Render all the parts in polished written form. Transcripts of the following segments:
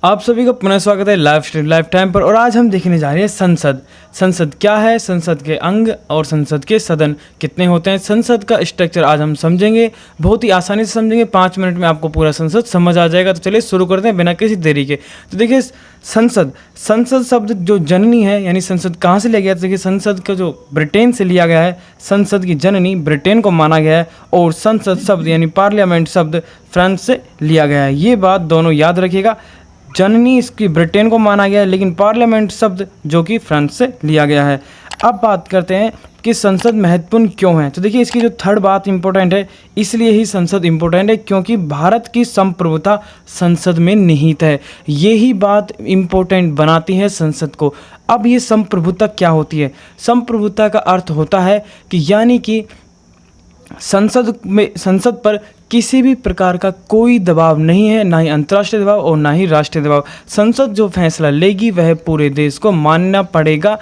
आप सभी का पुनः स्वागत है लाइव टाइम पर। और आज हम देखने जा रहे हैं संसद। संसद क्या है, संसद के अंग और संसद के सदन कितने होते हैं, संसद का स्ट्रक्चर आज हम समझेंगे। बहुत ही आसानी से समझेंगे, 5 मिनट में आपको पूरा संसद समझ आ जाएगा। तो चलिए शुरू करते हैं बिना किसी देरी के। तो देखिए संसद शब्द जो जननी है, यानी संसद कहाँ से लिया गया। तो देखिए संसद का जो ब्रिटेन से लिया गया है, संसद की जननी ब्रिटेन को माना गया है। और संसद शब्द यानी पार्लियामेंट शब्द फ्रांस से लिया गया है। ये बात दोनों याद रखिएगा। जननी इसकी ब्रिटेन को माना गया है, लेकिन पार्लियामेंट शब्द जो कि फ्रांस से लिया गया है। अब बात करते हैं कि संसद महत्वपूर्ण क्यों है। तो देखिए इसकी जो थर्ड बात इंपॉर्टेंट है, इसलिए ही संसद इंपॉर्टेंट है क्योंकि भारत की संप्रभुता संसद में निहित है। यही बात इंपॉर्टेंट बनाती है संसद को। अब ये संप्रभुता क्या होती है। संप्रभुता का अर्थ होता है कि यानी कि संसद पर किसी भी प्रकार का कोई दबाव नहीं है, ना ही अंतर्राष्ट्रीय दबाव और ना ही राष्ट्रीय दबाव। संसद जो फैसला लेगी वह पूरे देश को मानना पड़ेगा।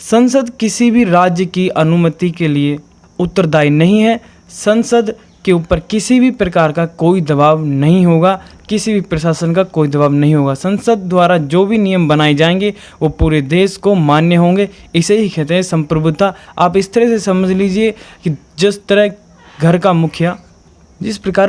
संसद किसी भी राज्य की अनुमति के लिए उत्तरदायी नहीं है। संसद के ऊपर किसी भी प्रकार का कोई दबाव नहीं होगा, किसी भी प्रशासन का कोई दबाव नहीं होगा। संसद द्वारा जो भी नियम बनाए जाएंगे वो पूरे देश को मान्य होंगे। इसे ही कहते हैं संप्रभुता। आप इस तरह से समझ लीजिए कि जिस प्रकार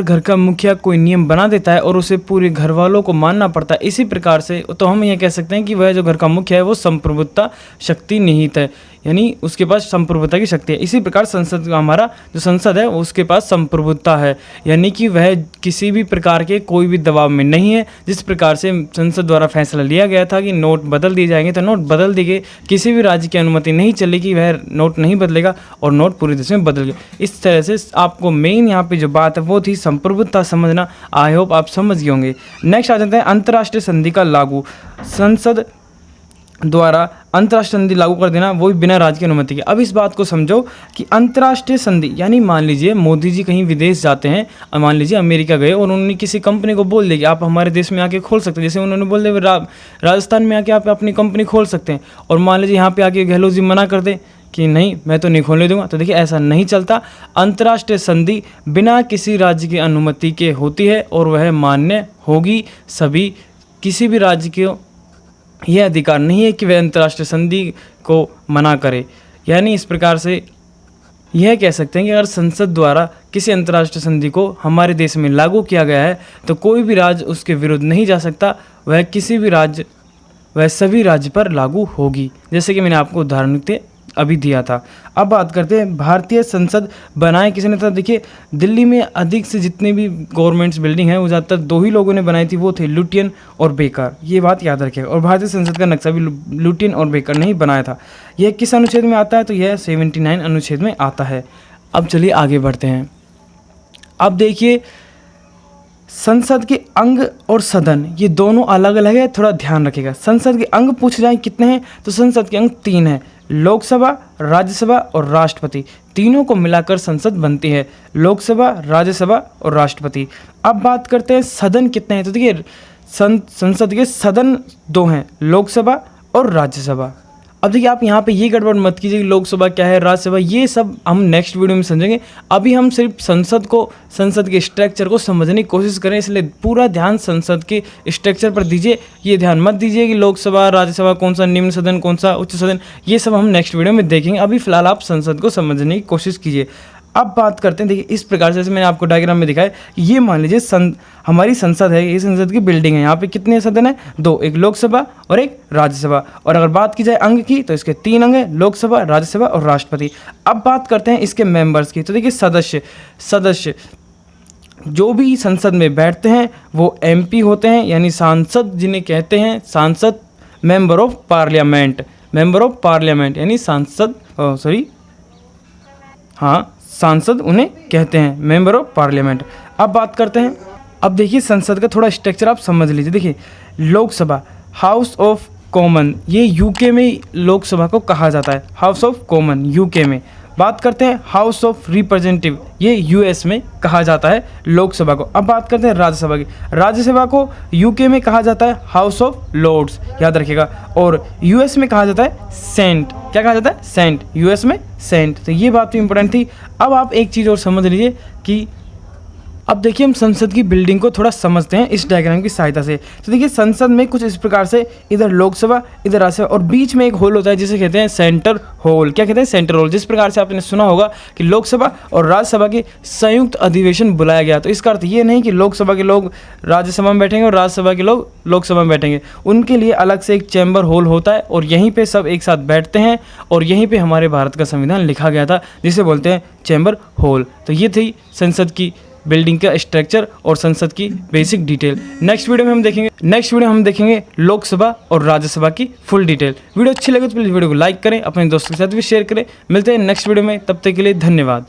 घर का मुखिया कोई नियम बना देता है और उसे पूरे घर वालों को मानना पड़ता है, इसी प्रकार से तो हम ये कह सकते हैं कि वह जो घर का मुखिया है वो संप्रभुता शक्ति निहित है, यानी उसके पास संप्रभुता की शक्ति है। इसी प्रकार संसद का हमारा जो संसद है उसके पास संप्रभुता है, यानी कि वह किसी भी प्रकार के कोई भी दबाव में नहीं है। जिस प्रकार से संसद द्वारा फैसला लिया गया था कि नोट बदल दिए जाएंगे, तो नोट बदल दिए गए। किसी भी राज्य की अनुमति नहीं चलेगी, वह नोट नहीं बदलेगा और नोट पूरे देश में बदल गया। इस तरह से आपको मेन यहाँ पे जो बात है वो थी संप्रभुता समझना। आई होप आप समझ गए होंगे। नेक्स्ट आ जाते हैं अंतर्राष्ट्रीय संधि का लागू। संसद द्वारा अंतर्राष्ट्रीय संधि लागू कर देना, वो भी बिना राज्य की अनुमति के। अब इस बात को समझो कि अंतर्राष्ट्रीय संधि यानी मान लीजिए मोदी जी कहीं विदेश जाते हैं, और मान लीजिए अमेरिका गए और उन्होंने किसी कंपनी को बोल दिया कि आप हमारे देश में आके खोल सकते हैं। जैसे उन्होंने बोल दिया राजस्थान में आके आप अपनी कंपनी खोल सकते हैं, और मान लीजिए यहाँ पे आके गहलोत जी मना कर दें कि नहीं मैं तो नहीं खोलने दूंगा। तो देखिए ऐसा नहीं चलता। अंतर्राष्ट्रीय संधि बिना किसी राज्य की अनुमति के होती है और वह मान्य होगी। किसी भी राज्य को यह अधिकार नहीं है कि वह अंतर्राष्ट्रीय संधि को मना करे। यानी इस प्रकार से यह कह सकते हैं कि अगर संसद द्वारा किसी अंतर्राष्ट्रीय संधि को हमारे देश में लागू किया गया है तो कोई भी राज्य उसके विरुद्ध नहीं जा सकता। वह सभी राज्य पर लागू होगी, जैसे कि मैंने आपको उदाहरण के अभी दिया था। अब बात करते हैं भारतीय संसद बनाए किसने था। देखिए दिल्ली में अधिक से जितने भी गवर्नमेंट्स बिल्डिंग हैं वो ज़्यादातर 2 ही लोगों ने बनाई थी, वो थे लुटियन और बेकर। ये बात याद रखिएगा। और भारतीय संसद का नक्शा भी लुटियन और बेकर ने ही बनाया था। यह किस अनुच्छेद में आता है, तो यह 79 अनुच्छेद में आता है। अब चलिए आगे बढ़ते हैं। अब देखिए संसद के अंग और सदन ये दोनों अलग अलग है, थोड़ा ध्यान रखिएगा। संसद के अंग पूछ जाए कितने हैं, तो संसद के अंग 3 हैं। लोकसभा, राज्यसभा और राष्ट्रपति, तीनों को मिलाकर संसद बनती है। लोकसभा, राज्यसभा और राष्ट्रपति। अब बात करते हैं सदन कितने हैं। तो देखिए संसद के सदन 2 हैं, लोकसभा और राज्यसभा। अब देखिए आप यहाँ पे ये गड़बड़ मत कीजिए कि लोकसभा क्या है, राज्यसभा, ये सब हम नेक्स्ट वीडियो में समझेंगे। अभी हम सिर्फ संसद के स्ट्रक्चर को समझने की कोशिश करें, इसलिए पूरा ध्यान संसद के स्ट्रक्चर पर दीजिए। ये ध्यान मत दीजिए कि लोकसभा, राज्यसभा, कौन सा निम्न सदन, कौन सा उच्च सदन, ये सब हम नेक्स्ट वीडियो में देखेंगे। अभी फिलहाल आप संसद को समझने की कोशिश कीजिए। अब बात करते हैं, देखिए इस प्रकार से जैसे मैंने आपको डायग्राम में दिखाया, ये मान लीजिए हमारी संसद है, ये संसद की बिल्डिंग है। यहाँ पे कितने सदन है, 2, एक लोकसभा और एक राज्यसभा। और अगर बात की जाए अंग की तो इसके 3 अंग हैं, लोकसभा, राज्यसभा और राष्ट्रपति। अब बात करते हैं इसके मेंबर्स की। तो देखिए सदस्य जो भी संसद में बैठते हैं वो MP होते हैं, यानी सांसद जिन्हें कहते हैं। सांसद मेंबर ऑफ पार्लियामेंट यानी सांसद उन्हें कहते हैं, मेंबर ऑफ पार्लियामेंट। अब बात करते हैं, अब देखिए संसद का थोड़ा स्ट्रक्चर आप समझ लीजिए। देखिए लोकसभा, हाउस ऑफ कॉमन, ये यूके में लोकसभा को कहा जाता है, हाउस ऑफ कॉमन यूके में। बात करते हैं हाउस ऑफ रिप्रेजेंटेटिव, ये US में कहा जाता है लोकसभा को। अब बात करते हैं राज्यसभा की। राज्यसभा को UK में कहा जाता है हाउस ऑफ लॉर्ड्स, याद रखिएगा। और US में कहा जाता है सेंट। क्या कहा जाता है, सेंट, US में सेंट। तो ये बात तो इंपॉर्टेंट थी। अब आप एक चीज़ और समझ लीजिए कि अब देखिए हम संसद की बिल्डिंग को थोड़ा समझते हैं इस डायग्राम की सहायता से। तो देखिए संसद में कुछ इस प्रकार से, इधर लोकसभा, इधर राज्यसभा, और बीच में एक होल होता है जिसे कहते हैं सेंटर होल। क्या कहते हैं? Centre hole. जिस प्रकार से आपने सुना होगा कि लोकसभा और राज्यसभा के संयुक्त अधिवेशन बुलाया गया, तो इसका अर्थ ये नहीं कि लोकसभा के लोग राज्यसभा में बैठेंगे और राज्यसभा के लोग लोकसभा में बैठेंगे। उनके लिए अलग से एक चैम्बर होल होता है और यहीं पे सब एक साथ बैठते हैं और यहीं पे हमारे भारत का संविधान लिखा गया था, जिसे बोलते हैं चैम्बर होल। तो ये थी संसद की बिल्डिंग का स्ट्रक्चर और संसद की बेसिक डिटेल। नेक्स्ट वीडियो में हम देखेंगे लोकसभा और राज्यसभा की फुल डिटेल। वीडियो अच्छी लगे तो प्लीज़ वीडियो को लाइक करें, अपने दोस्तों के साथ भी शेयर करें। मिलते हैं नेक्स्ट वीडियो में, तब तक के लिए धन्यवाद।